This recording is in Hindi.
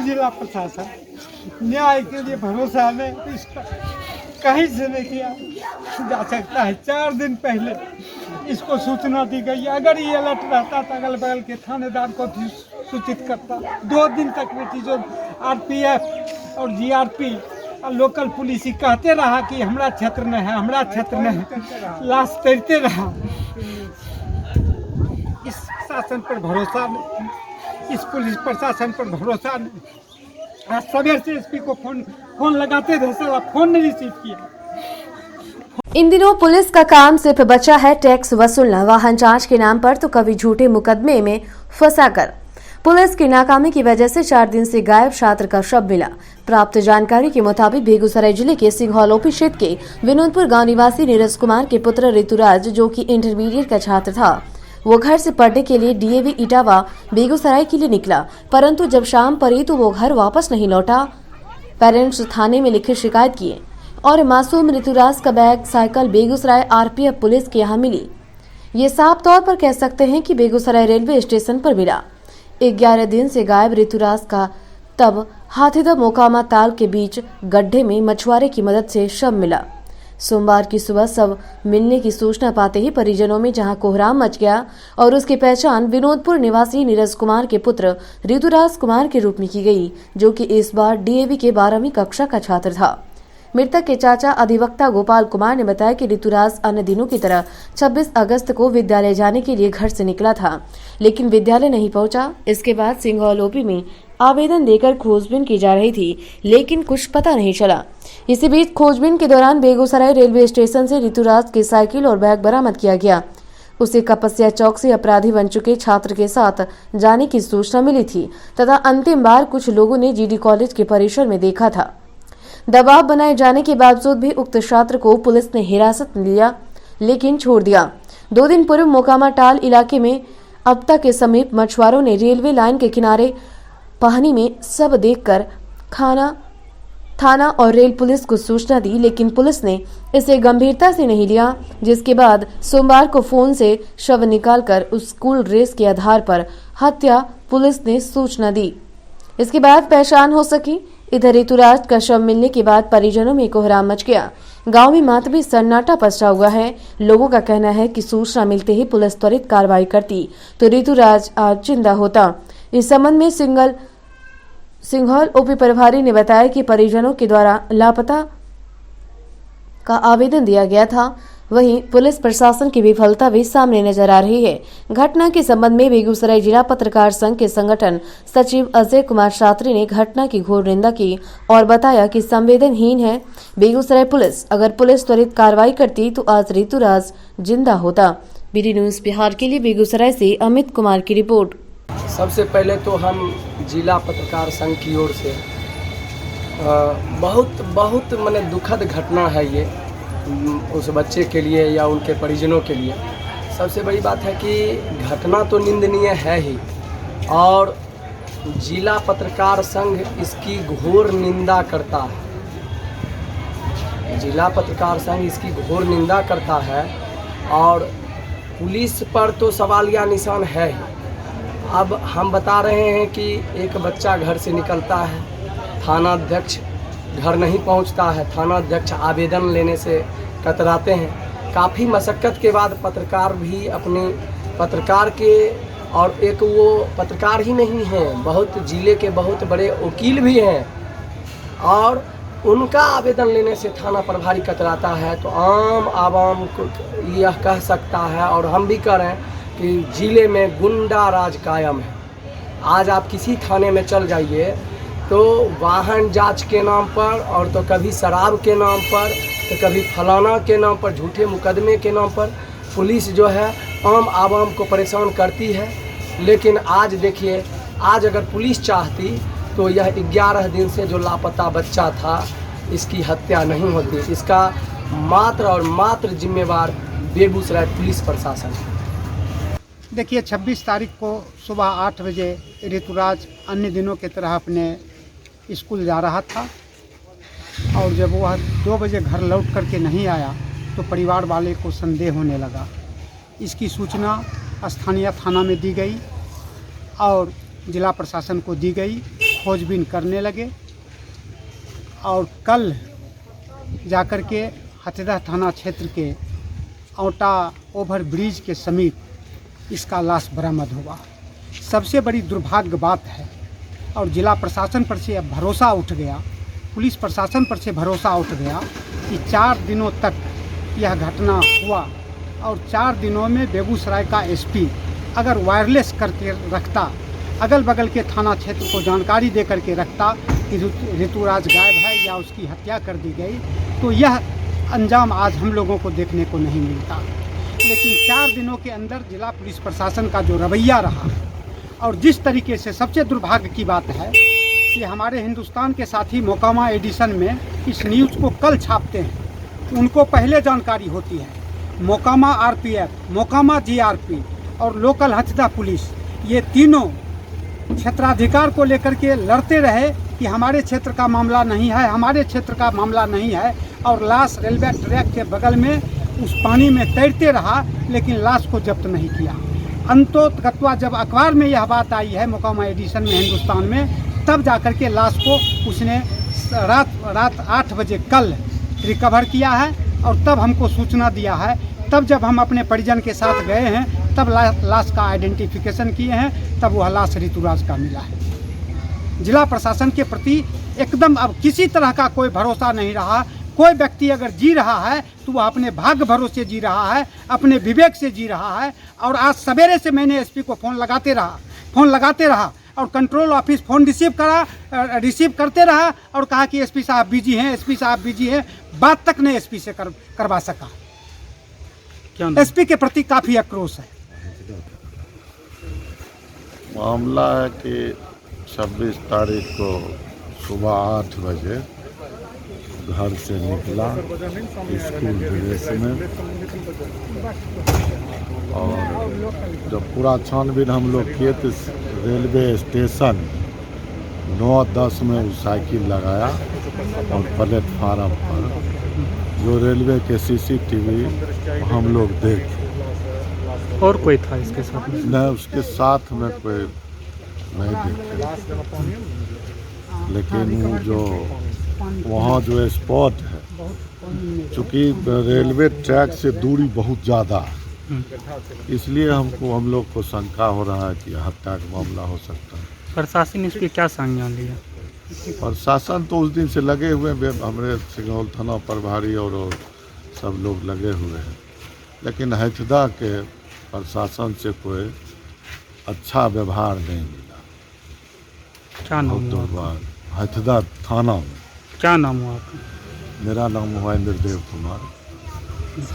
जिला प्रशासन न्याय के लिए भरोसा ने इसका कहीं से नहीं किया जा सकता है। 4 दिन पहले इसको सूचना दी गई। अगर ये अलर्ट रहता तो अगल बगल के थानेदार को भी सूचित करता। 2 दिन तक बेटी जो आरपीएफ और जीआरपी और लोकल पुलिस ही कहते रहा कि हमारा क्षेत्र में है, हमारा क्षेत्र में है, लाश तैरते रहा। इस शासन पर भरोसा नहीं, इस पुलिस प्रशासन पर भरोसा नहीं। आज सवेर से एसपी को फोन लगाते थे, साला फोन नहीं रिसीव किया। इन दिनों पुलिस का काम सिर्फ बचा है टैक्स वसूलना, वाहन जांच के नाम पर तो कभी झूठे मुकदमे में फंसाकर। पुलिस की नाकामी की वजह से 4 दिन से गायब छात्र का शव मिला। प्राप्त जानकारी के मुताबिक बेगूसराय जिले के सिंघौल ओपी क्षेत्र के विनोदपुर गांव निवासी नीरज कुमार के पुत्र ऋतुराज, जो कि इंटरमीडिएट का छात्र था, वो घर से पढ़ने के लिए डीएवी इटावा बेगूसराय के लिए निकला, परंतु जब शाम पड़ी तो वो घर वापस नहीं लौटा। पेरेंट्स थाने में लिखित शिकायत किए और मासूम ऋतुराज का bag cycle Begusarai RPF police के यहाँ मिली। ये साफ तौर पर कह सकते हैं कि बेगूसराय रेलवे स्टेशन पर मिला। 11 दिन से गायब ऋतुराज का तब हाथीदह मोकामा ताल के बीच गड्ढे में मछुआरे की मदद से शव मिला। सोमवार की सुबह शव मिलने की सूचना पाते ही परिजनों में जहां कोहराम मच गया और उसकी पहचान विनोदपुर निवासी नीरज कुमार के पुत्र ऋतुराज कुमार के रूप में की गई, जो कि इस बार डीएवी के 12वीं कक्षा का छात्र था। मृतक के चाचा अधिवक्ता गोपाल कुमार ने बताया कि ऋतुराज अन्य दिनों की तरह 26 अगस्त को विद्यालय जाने के लिए घर से निकला था, लेकिन विद्यालय नहीं पहुंचा। इसके बाद सिंघौल ओपी में आवेदन देकर खोजबीन की जा रही थी, लेकिन कुछ पता नहीं चला। इसी बीच खोजबीन के दौरान बेगूसराय रेलवे स्टेशन से ऋतुराज की साइकिल और बैग बरामद किया गया। उसे कपसिया चौक से अपराधी बन चुके छात्र के साथ जाने की सूचना मिली थी तथा अंतिम बार कुछ लोगों ने जीडी कॉलेज के परिसर में देखा था। दबाव बनाए जाने के बावजूद भी उक्त छात्र को पुलिस ने हिरासत में लिया, लेकिन छोड़ दिया। 2 दिन पूर्व मोकामा टाल इलाके में अबता के समीप मछुआरों ने रेलवे लाइन के किनारे पहनी में सब देखकर थाना और रेल पुलिस को सूचना दी, लेकिन पुलिस ने इसे गंभीरता से नहीं लिया, जिसके बाद सोमवार को फोन से शव निकालकर उस स्कूल ड्रेस के आधार पर हत्या पुलिस ने सूचना दी। इसके बाद पहचान हो सकी। इधर ऋतुराज का शव मिलने के बाद परिजनों में कोहराम मच गया। गांव में मातमी सन्नाटा पसरा हुआ है। लोगों का कहना है कि सूचना मिलते ही पुलिस त्वरित कार्रवाई करती तो ऋतुराज आज जिंदा होता। इस संबंध में सिंघौल ओपी प्रभारी ने बताया कि परिजनों के द्वारा लापता का आवेदन दिया गया था। वहीं पुलिस प्रशासन की विफलता भी सामने नजर आ रही है। घटना के संबंध में बेगूसराय जिला पत्रकार संघ के संगठन सचिव अजय कुमार शास्त्री ने घटना की घोर निंदा की और बताया कि संवेदनहीन है बेगूसराय पुलिस। अगर पुलिस त्वरित कार्रवाई करती तो आज ऋतुराज जिंदा होता। बीडी न्यूज बिहार के लिए बेगूसराय से अमित कुमार की रिपोर्ट। सबसे पहले तो हम जिला पत्रकार संघ की ओर से बहुत माने दुखद घटना है ये उस बच्चे के लिए या उनके परिजनों के लिए। सबसे बड़ी बात है कि घटना तो निंदनीय है ही और जिला पत्रकार संघ इसकी घोर निंदा करता है। जिला पत्रकार संघ इसकी घोर निंदा करता है और पुलिस पर तो सवालिया निशान है ही। अब हम बता रहे हैं कि एक बच्चा घर से निकलता है, थाना अध्यक्ष घर नहीं पहुंचता है, थाना अध्यक्ष आवेदन लेने से कतराते हैं। काफ़ी मशक्क़त के बाद पत्रकार भी अपने पत्रकार के और एक वो पत्रकार ही नहीं हैं, बहुत जिले के बहुत बड़े वकील भी हैं और उनका आवेदन लेने से थाना प्रभारी कतराता है। तो आम आवाम को यह कह सकता है और हम भी कह रहे हैं कि जिले में गुंडा राज कायम है। आज आप किसी थाने में चल जाइए तो वाहन जांच के नाम पर और तो कभी शराब के नाम पर तो कभी फलाना के नाम पर झूठे मुकदमे के नाम पर पुलिस जो है आम आवाम को परेशान करती है। लेकिन आज देखिए, आज अगर पुलिस चाहती तो यह 11 दिन से जो लापता बच्चा था इसकी हत्या नहीं होती। इसका मात्र और मात्र जिम्मेवार बेगूसराय पुलिस प्रशासन है। देखिए 26 तारीख को सुबह 8 बजे ऋतुराज अन्य दिनों की तरह अपने स्कूल जा रहा था और जब वह 2 बजे घर लौट करके नहीं आया तो परिवार वाले को संदेह होने लगा। इसकी सूचना स्थानीय थाना में दी गई और जिला प्रशासन को दी गई। खोजबीन करने लगे और कल जाकर के हथदा थाना क्षेत्र के औटा ओवर ब्रिज के समीप इसका लाश बरामद हुआ। सबसे बड़ी दुर्भाग्य बात है और जिला प्रशासन पर से अब भरोसा उठ गया, पुलिस प्रशासन पर से भरोसा उठ गया कि 4 दिनों तक यह घटना हुआ और 4 दिनों में बेगूसराय का एसपी अगर वायरलेस करके रखता, अगल बगल के थाना क्षेत्र को जानकारी दे करके रखता कि ऋतुराज गायब है या उसकी हत्या कर दी गई, तो यह अंजाम आज हम लोगों को देखने को नहीं मिलता। लेकिन 4 दिनों के अंदर जिला पुलिस प्रशासन का जो रवैया रहा और जिस तरीके से, सबसे दुर्भाग्य की बात है कि हमारे हिंदुस्तान के साथी मोकामा एडिशन में इस न्यूज़ को कल छापते हैं, उनको पहले जानकारी होती है। मोकामा आरपीएफ, मोकामा जीआरपी और लोकल हथदा पुलिस, ये तीनों क्षेत्राधिकार को लेकर के लड़ते रहे कि हमारे क्षेत्र का मामला नहीं है, हमारे क्षेत्र का मामला नहीं है, और लाश रेलवे ट्रैक के बगल में उस पानी में तैरते रहा, लेकिन लाश को जब्त नहीं किया। अंततः जब अखबार में यह बात आई है मोकामा एडिशन में हिंदुस्तान में, तब जाकर के लाश को उसने रात 8 बजे कल रिकवर किया है और तब हमको सूचना दिया है। तब जब हम अपने परिजन के साथ गए हैं तब लाश का आइडेंटिफिकेशन किए हैं, तब वह लाश ऋतुराज का मिला है। जिला प्रशासन के प्रति एकदम अब किसी तरह का कोई भरोसा नहीं रहा। कोई व्यक्ति अगर जी रहा है तो वह अपने भाग्य भरोसे जी रहा है, अपने विवेक से जी रहा है। और आज सवेरे से मैंने एसपी को फ़ोन लगाते रहा और कंट्रोल ऑफिस फ़ोन रिसीव करते रहा और कहा कि एसपी साहब बिजी हैं, एसपी साहब बिजी हैं। बात तक नहीं एसपी से करवा सका। एसपी के प्रति काफ़ी आक्रोश है। मामला है कि 26 तारीख को सुबह 8 बजे घर से निकला स्कूल ड्रेस में, और जब पूरा छानबीन हम लोग किए तो रेलवे स्टेशन 9-10 में वो साइकिल लगाया और प्लेटफार्म पर जो रेलवे के सीसीटीवी हम लोग देखे। और कोई था इसके साथ में? नहीं, उसके साथ में कोई नहीं देखे, लेकिन जो वहाँ जो स्पॉट है, चूँकि रेलवे ट्रैक से दूरी बहुत ज़्यादा है, इसलिए हम लोग को शंका हो रहा है कि हत्या का मामला हो सकता है। प्रशासन ने इस पर क्या संज्ञान लिया? प्रशासन तो उस दिन से लगे हुए हैं, हमारे सिंगरौल थाना प्रभारी और सब लोग लगे हुए हैं, लेकिन हथदा के प्रशासन से कोई अच्छा व्यवहार नहीं मिला। क्या नाम हुआ? हथदा थाना में। क्या नाम हुआ आपका? मेरा नाम हुआ इंद्रदेव कुमार।